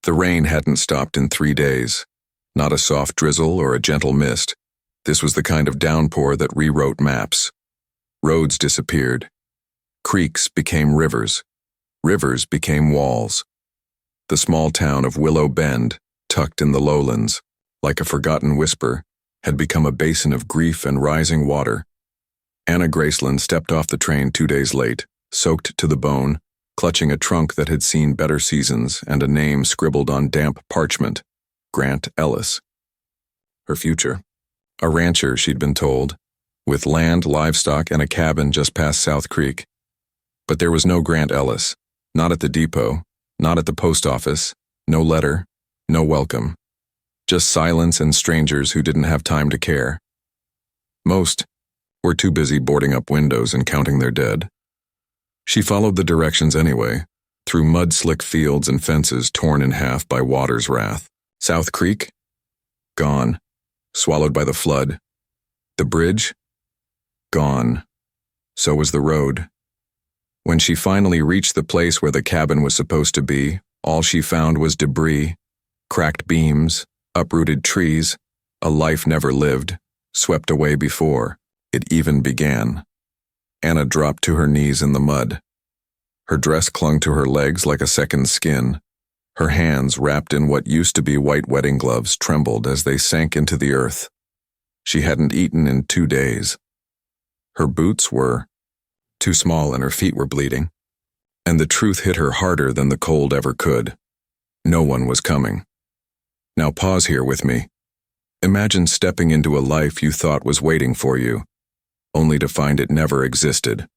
The rain hadn't stopped in 3 days. Not a soft drizzle or a gentle mist. This was the kind of downpour that rewrote maps. Roads disappeared. Creeks became rivers. Rivers became walls. The small town of Willow Bend, tucked in the lowlands, like a forgotten whisper, had become a basin of grief and rising water. Anna Graceland stepped off the train 2 days late, soaked to the bone, clutching a trunk that had seen better seasons and a name scribbled on damp parchment, Grant Ellis. Her future. A rancher, she'd been told, with land, livestock, and a cabin just past South Creek. But there was no Grant Ellis, not at the depot, not at the post office, no letter, no welcome. Just silence and strangers who didn't have time to care. Most were too busy boarding up windows and counting their dead. She followed the directions anyway, through mud-slick fields and fences torn in half by water's wrath. South Creek? Gone. Swallowed by the flood. The bridge? Gone. So was the road. When she finally reached the place where the cabin was supposed to be, all she found was debris, cracked beams, uprooted trees, a life never lived, swept away before it even began. Anna dropped to her knees in the mud. Her dress clung to her legs like a second skin. Her hands, wrapped in what used to be white wedding gloves, trembled as they sank into the earth. She hadn't eaten in 2 days. Her boots were too small and her feet were bleeding. And the truth hit her harder than the cold ever could. No one was coming. Now pause here with me. Imagine stepping into a life you thought was waiting for you, only to find it never existed.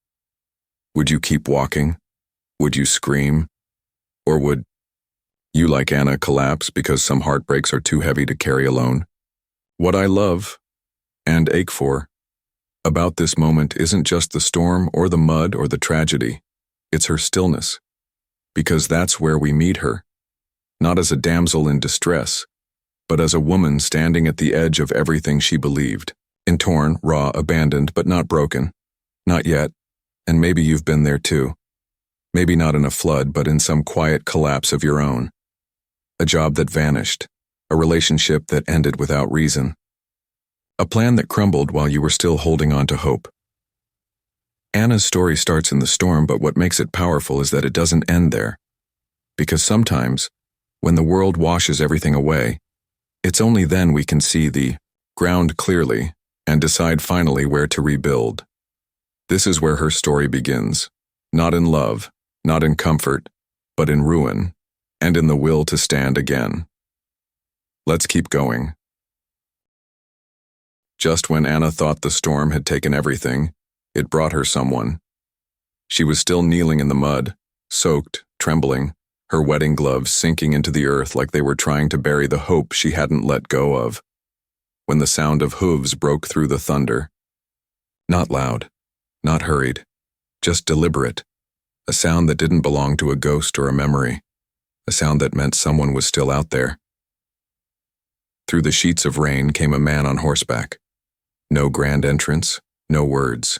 Would you keep walking? Would you scream? Or would you, like Anna, collapse because some heartbreaks are too heavy to carry alone? What I love, and ache for, about this moment isn't just the storm or the mud or the tragedy. It's her stillness. Because that's where we meet her. Not as a damsel in distress, but as a woman standing at the edge of everything she believed. In torn, raw, abandoned, but not broken. Not yet, and maybe you've been there too. Maybe not in a flood, but in some quiet collapse of your own. A job that vanished, a relationship that ended without reason. A plan that crumbled while you were still holding on to hope. Anna's story starts in the storm, but what makes it powerful is that it doesn't end there. Because sometimes, when the world washes everything away, it's only then we can see the ground clearly and decide finally where to rebuild. This is where her story begins. Not in love, not in comfort, but in ruin, and in the will to stand again. Let's keep going. Just when Anna thought the storm had taken everything, it brought her someone. She was still kneeling in the mud, soaked, trembling, her wedding gloves sinking into the earth like they were trying to bury the hope she hadn't let go of, when the sound of hooves broke through the thunder. Not loud, not hurried, just deliberate, a sound that didn't belong to a ghost or a memory, a sound that meant someone was still out there. Through the sheets of rain came a man on horseback. No grand entrance, no words.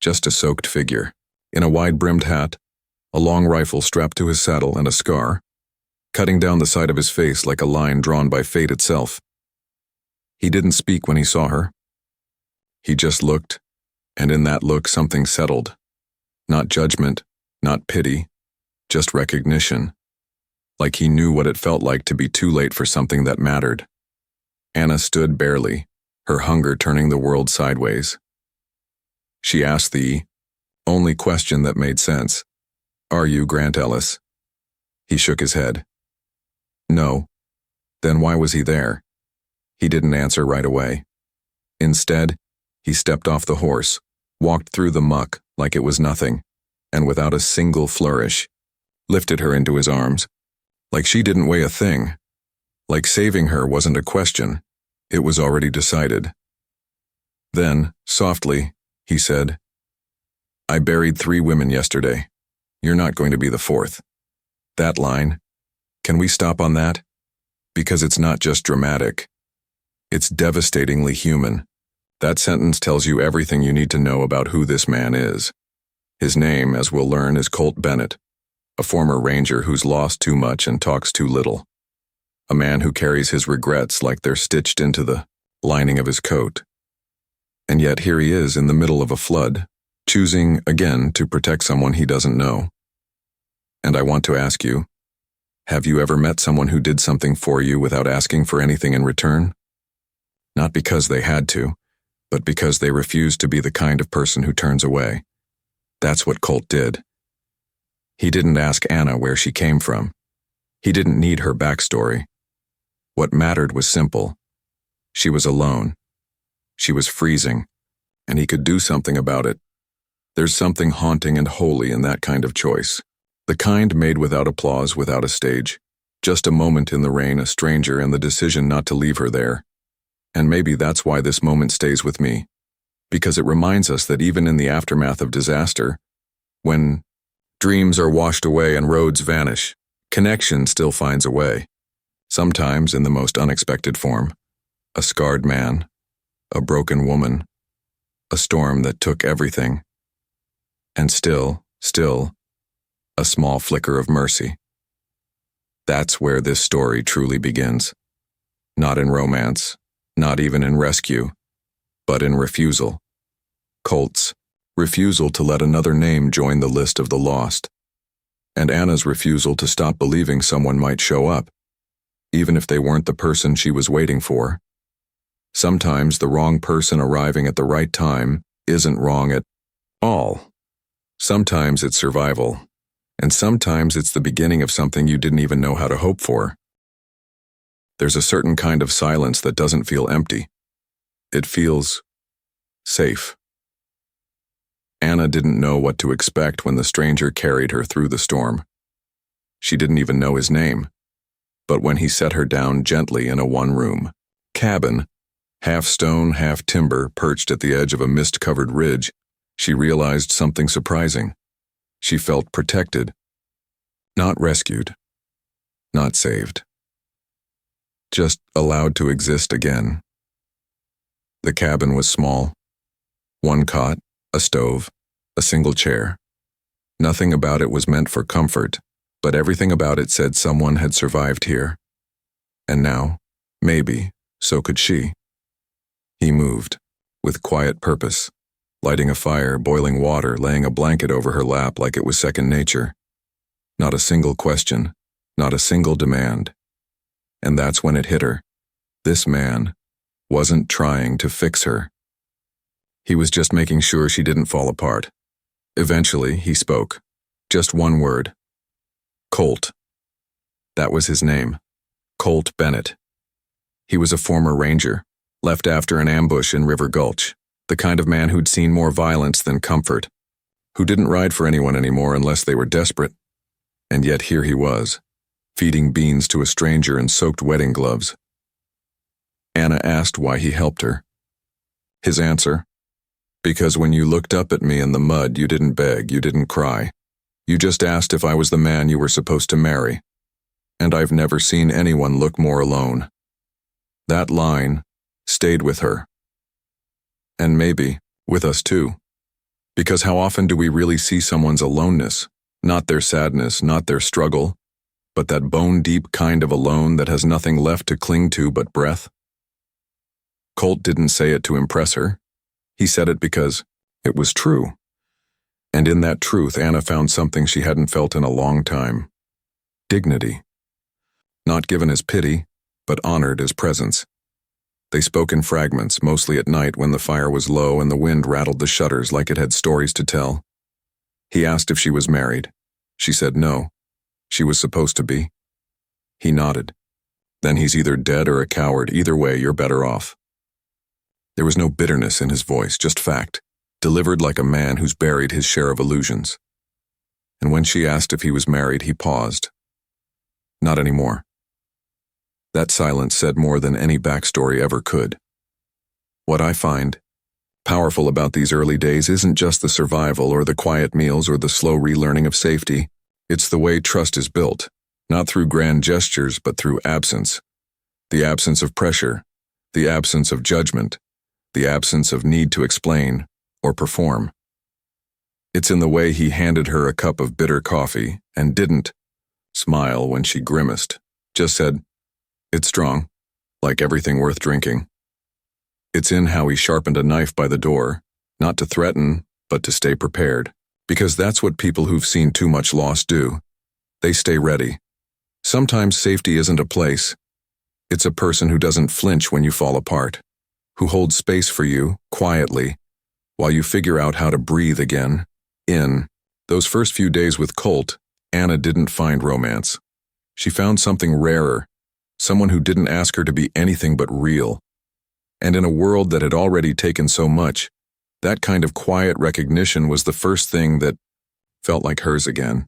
Just a soaked figure, in a wide-brimmed hat, a long rifle strapped to his saddle and a scar, cutting down the side of his face like a line drawn by fate itself. He didn't speak when he saw her. He just looked, and in that look something settled. Not judgment, not pity, just recognition. Like he knew what it felt like to be too late for something that mattered. Anna stood barely, her hunger turning the world sideways. She asked the only question that made sense. Are you Grant Ellis? He shook his head. No. Then why was he there? He didn't answer right away. Instead, he stepped off the horse, walked through the muck like it was nothing, and without a single flourish, lifted her into his arms. Like she didn't weigh a thing. Like saving her wasn't a question. It was already decided. Then, softly, he said, I buried 3 women yesterday. You're not going to be the 4th. That line, can we stop on that? Because it's not just dramatic. It's devastatingly human. That sentence tells you everything you need to know about who this man is. His name, as we'll learn, is Colt Bennett. a former ranger who's lost too much and talks too little, a man who carries his regrets like they're stitched into the lining of his coat. And yet here he is in the middle of a flood, choosing again to protect someone he doesn't know. And I want to ask you, have you ever met someone who did something for you without asking for anything in return? Not because they had to, but because they refused to be the kind of person who turns away. That's what Colt did. He didn't ask Anna where she came from. He didn't need her backstory. What mattered was simple. She was alone. She was freezing, and he could do something about it. There's something haunting and holy in that kind of choice. The kind made without applause, without a stage. Just a moment in the rain, a stranger, and the decision not to leave her there. And maybe that's why this moment stays with me. Because it reminds us that even in the aftermath of disaster, when dreams are washed away and roads vanish, connection still finds a way. Sometimes in the most unexpected form. A scarred man, a broken woman, a storm that took everything. And still, a small flicker of mercy. That's where this story truly begins. Not in romance, not even in rescue, but in refusal. Colt's refusal to let another name join the list of the lost. And Anna's refusal to stop believing someone might show up, even if they weren't the person she was waiting for. Sometimes the wrong person arriving at the right time isn't wrong at all. Sometimes it's survival, and sometimes it's the beginning of something you didn't even know how to hope for. There's a certain kind of silence that doesn't feel empty. It feels safe. Anna didn't know what to expect when the stranger carried her through the storm. She didn't even know his name. But when he set her down gently in a one-room cabin, half stone, half timber, perched at the edge of a mist-covered ridge, she realized something surprising. She felt protected, not rescued, not saved. Just allowed to exist again. The cabin was small. One cot, a stove, a single chair. Nothing about it was meant for comfort, but everything about it said someone had survived here. And now, maybe, so could she. He moved, with quiet purpose, lighting a fire, boiling water, laying a blanket over her lap like it was second nature. Not a single question, not a single demand. And that's when it hit her. This man wasn't trying to fix her. He was just making sure she didn't fall apart. Eventually, he spoke. Just one word. Colt. That was his name. Colt Bennett. He was a former ranger, left after an ambush in River Gulch, the kind of man who'd seen more violence than comfort, who didn't ride for anyone anymore unless they were desperate. And yet here he was, feeding beans to a stranger in soaked wedding gloves. Anna asked why he helped her. His answer: because when you looked up at me in the mud, you didn't beg, you didn't cry. You just asked if I was the man you were supposed to marry. And I've never seen anyone look more alone. That line stayed with her. And maybe with us too. Because how often do we really see someone's aloneness, not their sadness, not their struggle, but that bone-deep kind of alone that has nothing left to cling to but breath? Colt didn't say it to impress her. He said it because it was true. And in that truth, Anna found something she hadn't felt in a long time. Dignity. Not given as pity, but honored as presence. They spoke in fragments, mostly at night when the fire was low and the wind rattled the shutters like it had stories to tell. He asked if she was married. She said no. She was supposed to be. He nodded. Then he's either dead or a coward. Either way, you're better off. There was no bitterness in his voice, just fact, delivered like a man who's buried his share of illusions. And when she asked if he was married, he paused. Not anymore. That silence said more than any backstory ever could. What I find powerful about these early days isn't just the survival or the quiet meals or the slow relearning of safety. It's the way trust is built, not through grand gestures, but through absence. The absence of pressure, the absence of judgment, the absence of need to explain or perform. It's in the way he handed her a cup of bitter coffee and didn't smile when she grimaced, just said, "It's strong, like everything worth drinking." It's in how he sharpened a knife by the door, not to threaten, but to stay prepared, because that's what people who've seen too much loss do. They stay ready. Sometimes safety isn't a place. It's a person who doesn't flinch when you fall apart, who holds space for you, quietly, while you figure out how to breathe again. In those first few days with Colt, Anna didn't find romance. She found something rarer, someone who didn't ask her to be anything but real. And in a world that had already taken so much, that kind of quiet recognition was the first thing that felt like hers again.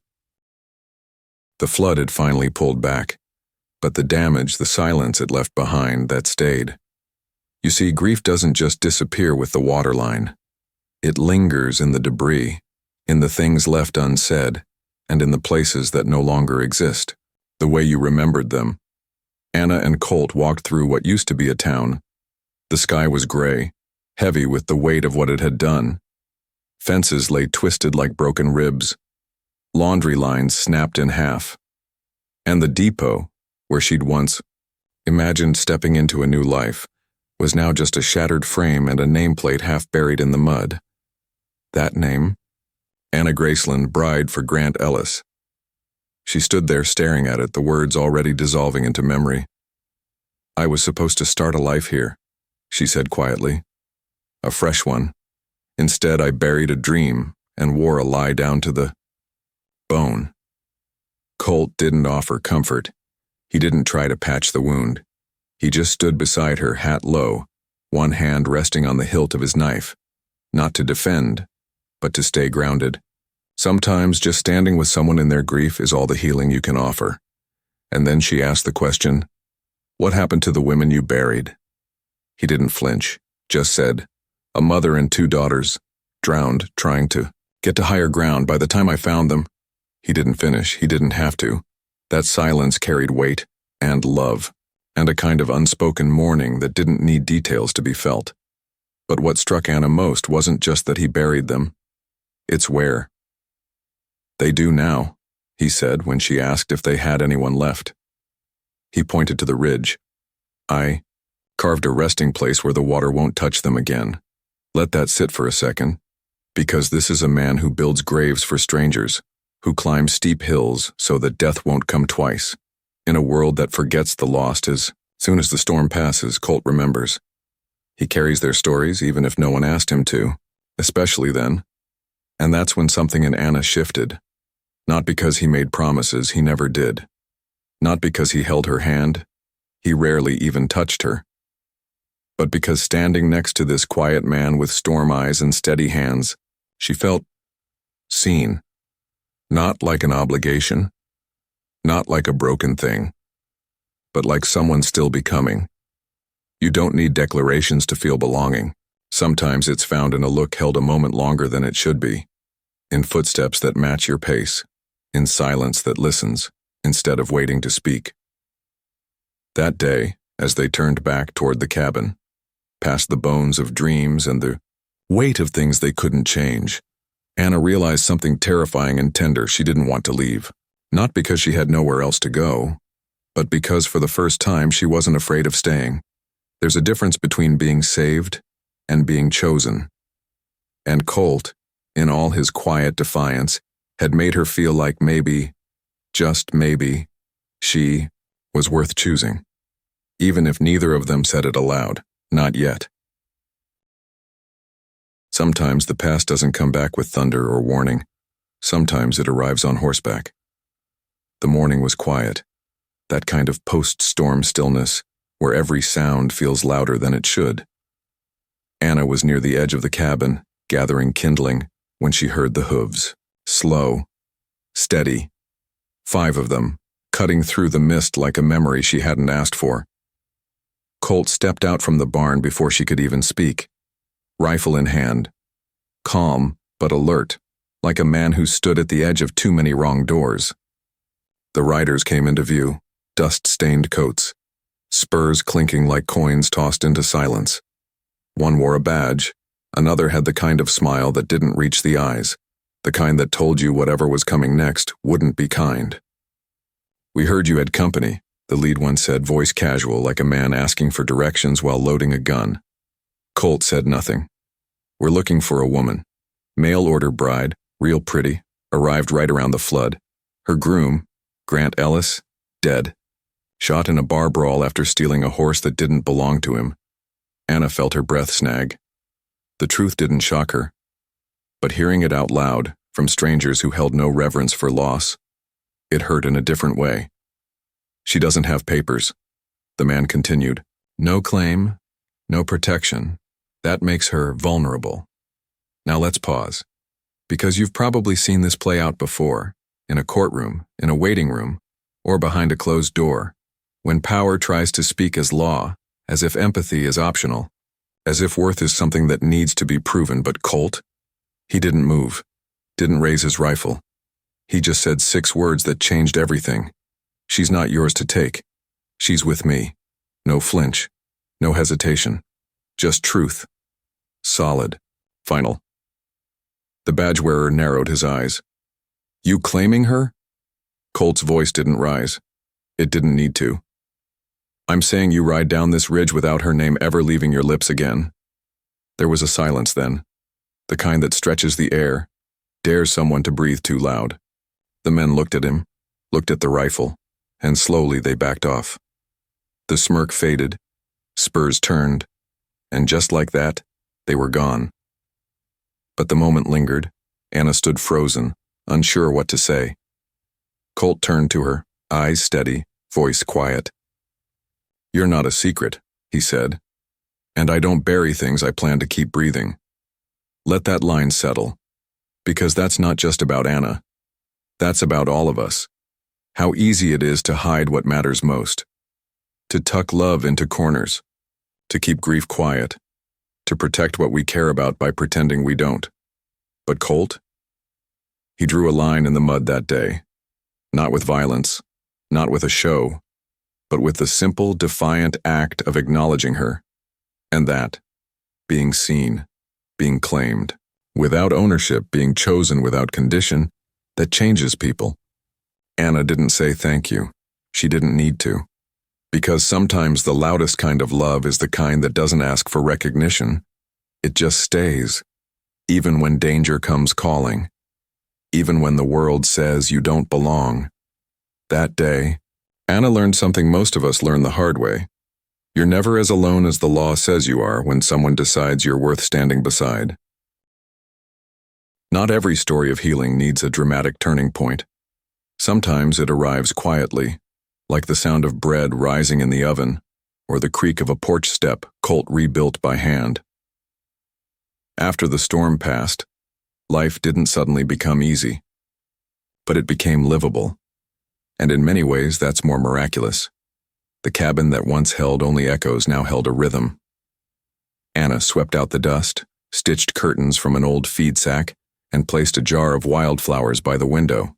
The flood had finally pulled back, but the damage, the silence it left behind, that stayed. You see, grief doesn't just disappear with the waterline. It lingers in the debris, in the things left unsaid, and in the places that no longer exist, the way you remembered them. Anna and Colt walked through what used to be a town. The sky was gray, heavy with the weight of what it had done. Fences lay twisted like broken ribs. Laundry lines snapped in half. And the depot, where she'd once imagined stepping into a new life, was now just a shattered frame and a nameplate half buried in the mud. That name? Anna Graceland, bride for Grant Ellis. She stood there staring at it, the words already dissolving into memory. "I was supposed to start a life here," she said quietly. "A fresh one. Instead, I buried a dream and wore a lie down to the bone." Colt didn't offer comfort. He didn't try to patch the wound. He just stood beside her, hat low, one hand resting on the hilt of his knife, not to defend, but to stay grounded. Sometimes just standing with someone in their grief is all the healing you can offer. And then she asked the question, "What happened to the women you buried?" He didn't flinch, just said, "A mother and 2 daughters, drowned, trying to get to higher ground. By the time I found them..." He didn't finish, he didn't have to. That silence carried weight, and love, and a kind of unspoken mourning that didn't need details to be felt. But what struck Anna most wasn't just that he buried them. It's where. "They do now," he said when she asked if they had anyone left. He pointed to the ridge. "I carved a resting place where the water won't touch them again. Let that sit for a second, because this is a man who builds graves for strangers, who climbs steep hills so that death won't come twice. In a world that forgets the lost as soon as the storm passes, Colt remembers. He carries their stories even if no one asked him to, especially then. And that's when something in Anna shifted. Not because he made promises, he never did. Not because he held her hand, he rarely even touched her. But because standing next to this quiet man with storm eyes and steady hands, she felt seen. Not like an obligation, not like a broken thing, but like someone still becoming. You don't need declarations to feel belonging. Sometimes it's found in a look held a moment longer than it should be, in footsteps that match your pace, in silence that listens instead of waiting to speak. That day, as they turned back toward the cabin, past the bones of dreams and the weight of things they couldn't change, Anna realized something terrifying and tender. She didn't want to leave. Not because she had nowhere else to go, but because for the first time she wasn't afraid of staying. There's a difference between being saved and being chosen. And Colt, in all his quiet defiance, had made her feel like maybe, just maybe, she was worth choosing. Even if neither of them said it aloud. Not yet. Sometimes the past doesn't come back with thunder or warning. Sometimes it arrives on horseback. The morning was quiet, that kind of post-storm stillness where every sound feels louder than it should. Anna was near the edge of the cabin, gathering kindling, when she heard the hooves. Slow, steady. 5 of them, cutting through the mist like a memory she hadn't asked for. Colt stepped out from the barn before she could even speak, rifle in hand, calm but alert, like a man who stood at the edge of too many wrong doors. The riders came into view, dust-stained coats, spurs clinking like coins tossed into silence. One wore a badge, another had the kind of smile that didn't reach the eyes, The kind that told you whatever was coming next wouldn't be kind. "We heard you had company," the lead one said, voice casual like a man asking for directions while loading a gun. Colt said nothing. "We're looking for a woman. Mail order bride, real pretty, arrived right around the flood. Her groom, Grant Ellis, dead. Shot in a bar brawl after stealing a horse that didn't belong to him." Anna felt her breath snag. The truth didn't shock her. But hearing it out loud, from strangers who held no reverence for loss, it hurt in a different way. "She doesn't have papers," the man continued. "No claim, no protection. That makes her vulnerable. Now let's pause. Because you've probably seen this play out before, in a courtroom, in a waiting room, or behind a closed door, when power tries to speak as law, as if empathy is optional, as if worth is something that needs to be proven. But Colt? He didn't move, didn't raise his rifle. He just said 6 words that changed everything. "She's not yours to take. She's with me." No flinch, no hesitation, just truth. Solid, final. The badge wearer narrowed his eyes. "You claiming her?" Colt's voice didn't rise. It didn't need to. "I'm saying you ride down this ridge without her name ever leaving your lips again." There was a silence then, the kind that stretches the air, dares someone to breathe too loud. The men looked at him, looked at the rifle, and slowly they backed off. The smirk faded, spurs turned, and just like that, they were gone. But the moment lingered. Anna stood frozen, unsure what to say. Colt turned to her, eyes steady, voice quiet. "You're not a secret," he said, "and I don't bury things I plan to keep breathing. Let that line settle, because that's not just about Anna. That's about all of us. How easy it is to hide what matters most, to tuck love into corners, to keep grief quiet, to protect what we care about by pretending we don't. But Colt? He drew a line in the mud that day, not with violence, not with a show, but with the simple, defiant act of acknowledging her, and that, being seen, being claimed, without ownership, being chosen without condition, that changes people. Anna didn't say thank you. She didn't need to. Because sometimes the loudest kind of love is the kind that doesn't ask for recognition. It just stays, even when danger comes calling, even when the world says you don't belong. That day, Anna learned something most of us learn the hard way. You're never as alone as the law says you are when someone decides you're worth standing beside. Not every story of healing needs a dramatic turning point. Sometimes it arrives quietly, like the sound of bread rising in the oven, or the creak of a porch step Colt rebuilt by hand. After the storm passed, life didn't suddenly become easy, but it became livable. And in many ways, that's more miraculous. The cabin that once held only echoes now held a rhythm. Anna swept out the dust, stitched curtains from an old feed sack, and placed a jar of wildflowers by the window.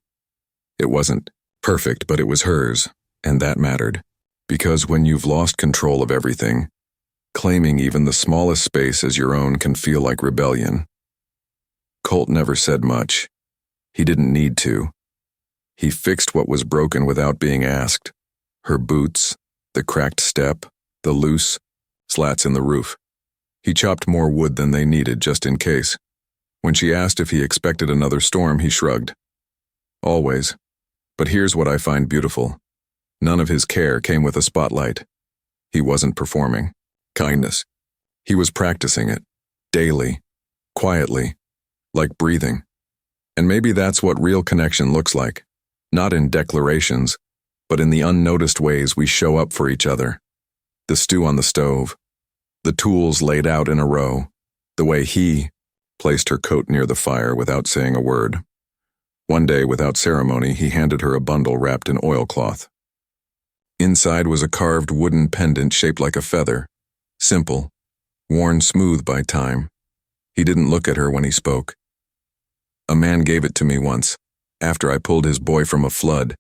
It wasn't perfect, but it was hers, and that mattered. Because when you've lost control of everything, claiming even the smallest space as your own can feel like rebellion. Colt never said much. He didn't need to. He fixed what was broken without being asked. Her boots, the cracked step, the loose slats in the roof. He chopped more wood than they needed just in case. When she asked if he expected another storm, he shrugged. Always. But here's what I find beautiful. None of his care came with a spotlight. He wasn't performing kindness. He was practicing it, daily, quietly, like breathing. And maybe that's what real connection looks like. Not in declarations, but in the unnoticed ways we show up for each other. The stew on the stove, the tools laid out in a row, the way he placed her coat near the fire without saying a word. One day, without ceremony, he handed her a bundle wrapped in oilcloth. Inside was a carved wooden pendant shaped like a feather, simple, worn smooth by time. He didn't look at her when he spoke. "A man gave it to me once, after I pulled his boy from a flood.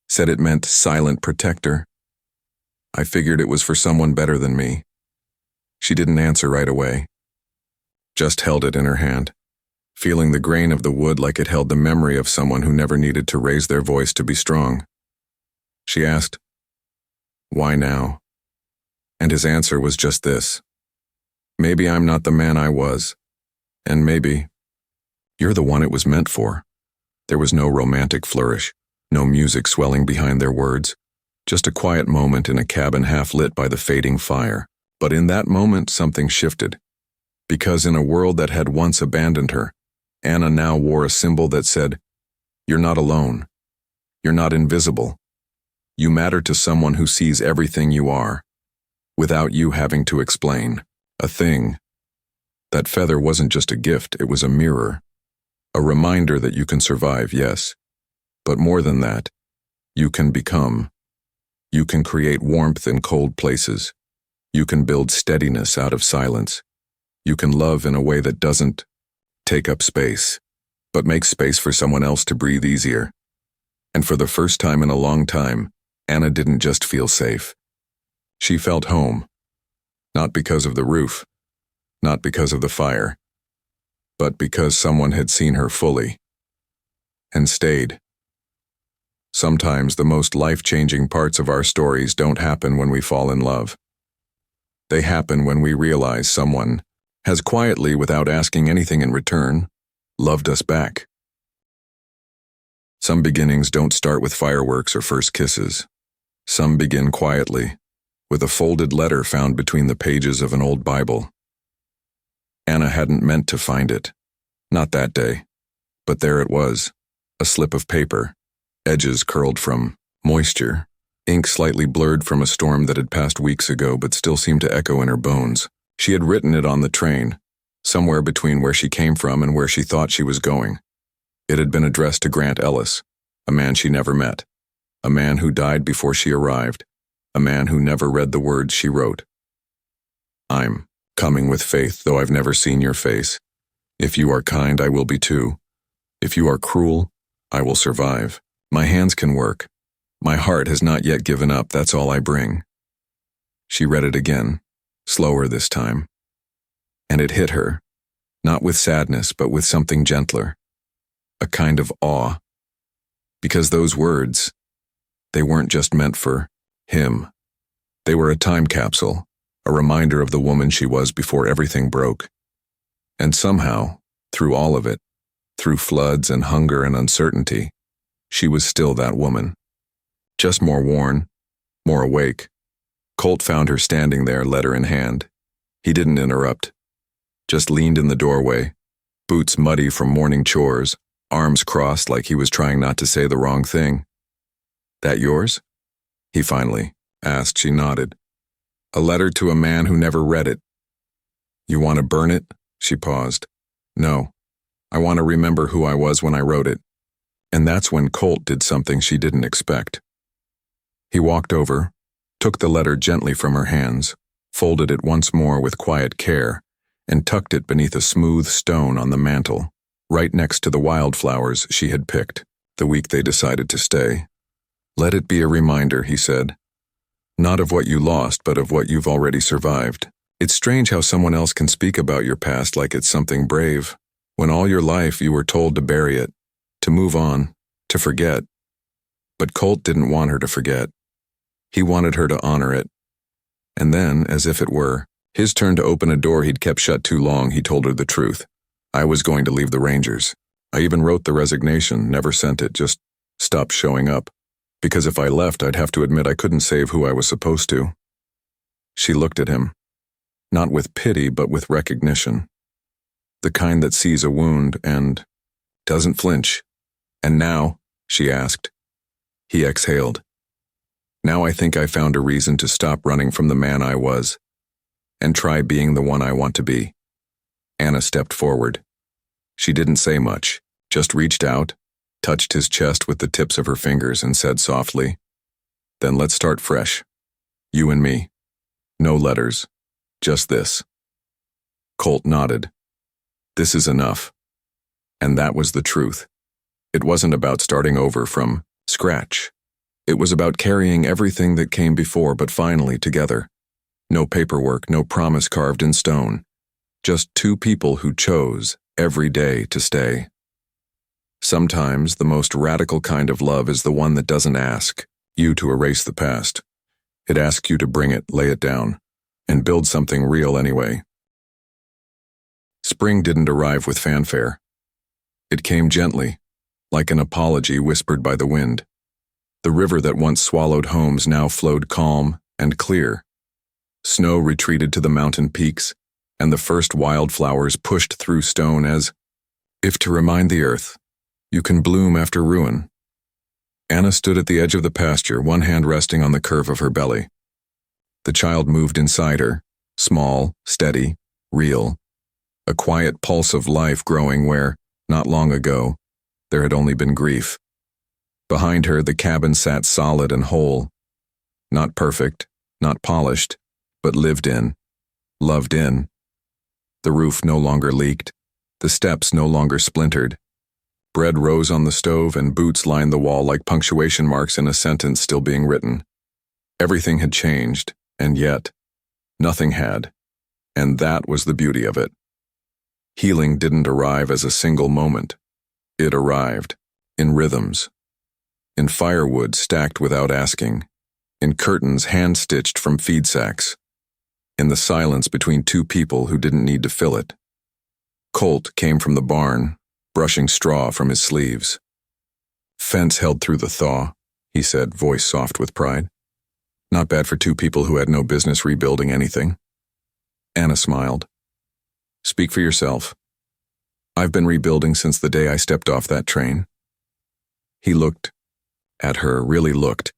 Said it meant silent protector. I figured it was for someone better than me." She didn't answer right away, just held it in her hand. feeling the grain of the wood like it held the memory of someone who never needed to raise their voice to be strong. She asked, "Why now?" And his answer was just this: "Maybe I'm not the man I was, and maybe you're the one it was meant for." There was no romantic flourish, no music swelling behind their words, just a quiet moment in a cabin half lit by the fading fire. But in that moment something shifted, because in a world that had once abandoned her, Anna now wore a symbol that said, "You're not alone. You're not invisible. You matter to someone who sees everything you are, without you having to explain a thing." That feather wasn't just a gift, it was a mirror. A reminder that you can survive, yes. But more than that, you can become. You can create warmth in cold places. You can build steadiness out of silence. You can love in a way that doesn't take up space, but makes space for someone else to breathe easier. And for the first time in a long time, Anna didn't just feel safe. She felt home. Not because of the roof, not because of the fire, but because someone had seen her fully and stayed. Sometimes the most life-changing parts of our stories don't happen when we fall in love. They happen when we realize someone has quietly, without asking anything in return, loved us back. Some beginnings don't start with fireworks or first kisses. Some begin quietly, with a folded letter found between the pages of an old Bible. Anna hadn't meant to find it, not that day, but there it was, a slip of paper, edges curled from moisture, ink slightly blurred from a storm that had passed weeks ago but still seemed to echo in her bones. She had written it on the train, somewhere between where she came from and where she thought she was going. It had been addressed to Grant Ellis, a man she never met, a man who died before she arrived, a man who never read the words she wrote. "I'm coming with faith, though I've never seen your face. If you are kind, I will be too. If you are cruel, I will survive. My hands can work. My heart has not yet given up, that's all I bring." She read it again, slower this time. And it hit her, not with sadness, but with something gentler, a kind of awe. Because those words, they weren't just meant for him. They were a time capsule, a reminder of the woman she was before everything broke. And somehow, through all of it, through floods and hunger and uncertainty, she was still that woman. Just more worn, more awake. Colt found her standing there, letter in hand. He didn't interrupt, just leaned in the doorway, boots muddy from morning chores, arms crossed like he was trying not to say the wrong thing. "That yours?" he finally asked. She nodded. "A letter to a man who never read it." "You want to burn it?" She paused. "No, I want to remember who I was when I wrote it." And that's when Colt did something she didn't expect. He walked over, took the letter gently from her hands, folded it once more with quiet care, and tucked it beneath a smooth stone on the mantel, right next to the wildflowers she had picked the week they decided to stay. "Let it be a reminder," he said. "Not of what you lost, but of what you've already survived. It's strange how someone else can speak about your past like it's something brave, when all your life you were told to bury it, to move on, to forget." But Colt didn't want her to forget. He wanted her to honor it. And then, as if it were his turn to open a door he'd kept shut too long, he told her the truth. "I was going to leave the Rangers. I even wrote the resignation, never sent it, just stopped showing up. Because if I left, I'd have to admit I couldn't save who I was supposed to." She looked at him, not with pity, but with recognition. The kind that sees a wound and doesn't flinch. "And now?" she asked. He exhaled. "Now I think I found a reason to stop running from the man I was, and try being the one I want to be." Anna stepped forward. She didn't say much, just reached out, touched his chest with the tips of her fingers, and said softly, "Then let's start fresh. You and me. No letters. Just this." Colt nodded. "This is enough." And that was the truth. It wasn't about starting over from scratch. It was about carrying everything that came before, but finally together. No paperwork, no promise carved in stone. Just two people who chose, every day to stay. Sometimes the most radical kind of love is the one that doesn't ask you to erase the past. It asks you to bring it, lay it down, and build something real anyway. Spring didn't arrive with fanfare. It came gently, like an apology whispered by the wind. The river that once swallowed homes now flowed calm and clear. Snow retreated to the mountain peaks, and the first wildflowers pushed through stone as if to remind the earth, you can bloom after ruin. Anna stood at the edge of the pasture, one hand resting on the curve of her belly. The child moved inside her, small, steady, real, a quiet pulse of life growing where, not long ago, there had only been grief. Behind her, the cabin sat solid and whole. Not perfect, not polished, but lived in, loved in. The roof no longer leaked, the steps no longer splintered. Bread rose on the stove and boots lined the wall like punctuation marks in a sentence still being written. Everything had changed, and yet, nothing had. And that was the beauty of it. Healing didn't arrive as a single moment. It arrived, in rhythms. In firewood stacked without asking. In curtains hand-stitched from feed sacks. In the silence between two people who didn't need to fill it. Colt came from the barn, brushing straw from his sleeves. Fence held through the thaw, he said, voice soft with pride. Not bad for two people who had no business rebuilding anything. Anna smiled. Speak for yourself. I've been rebuilding since the day I stepped off that train. He looked at her, really looked,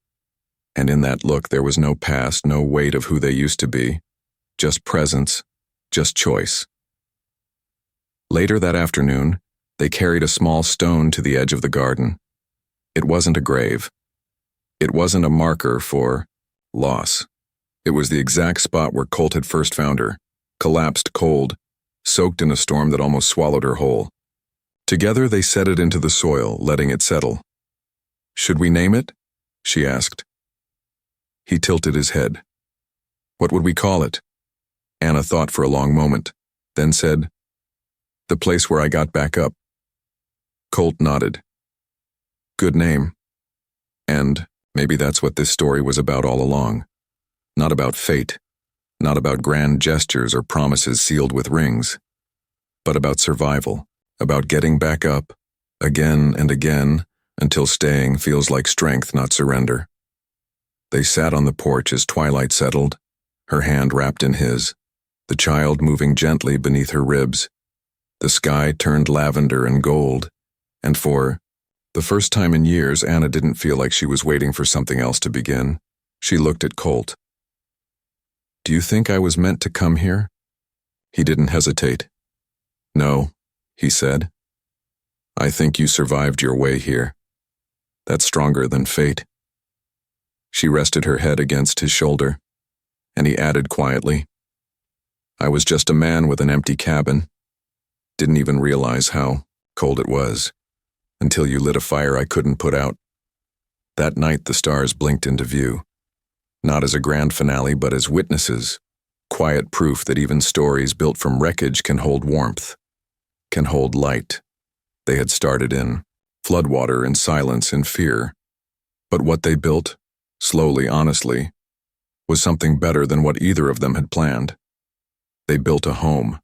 and in that look there was no past, no weight of who they used to be, just presence, just choice. Later that afternoon, they carried a small stone to the edge of the garden. It wasn't a grave. It wasn't a marker for loss. It was the exact spot where Colt had first found her, collapsed cold, soaked in a storm that almost swallowed her whole. Together they set it into the soil, letting it settle. Should we name it? She asked. He tilted his head. What would we call it? Anna thought for a long moment, then said, The place where I got back up. Colt nodded. Good name. And maybe that's what this story was about all along. Not about fate, not about grand gestures or promises sealed with rings, but about survival, about getting back up, again and again, until staying feels like strength, not surrender. They sat on the porch as twilight settled, her hand wrapped in his, the child moving gently beneath her ribs. The sky turned lavender and gold, and for the first time in years, Anna didn't feel like she was waiting for something else to begin. She looked at Colt. Do you think I was meant to come here? He didn't hesitate. No, he said. I think you survived your way here. That's stronger than fate. She rested her head against his shoulder, and he added quietly, I was just a man with an empty cabin. Didn't even realize how cold it was, until you lit a fire I couldn't put out. That night the stars blinked into view, not as a grand finale but as witnesses, quiet proof that even stories built from wreckage can hold warmth, can hold light. They had started in floodwater, in silence, in fear. But what they built, slowly, honestly, was something better than what either of them had planned. They built a home.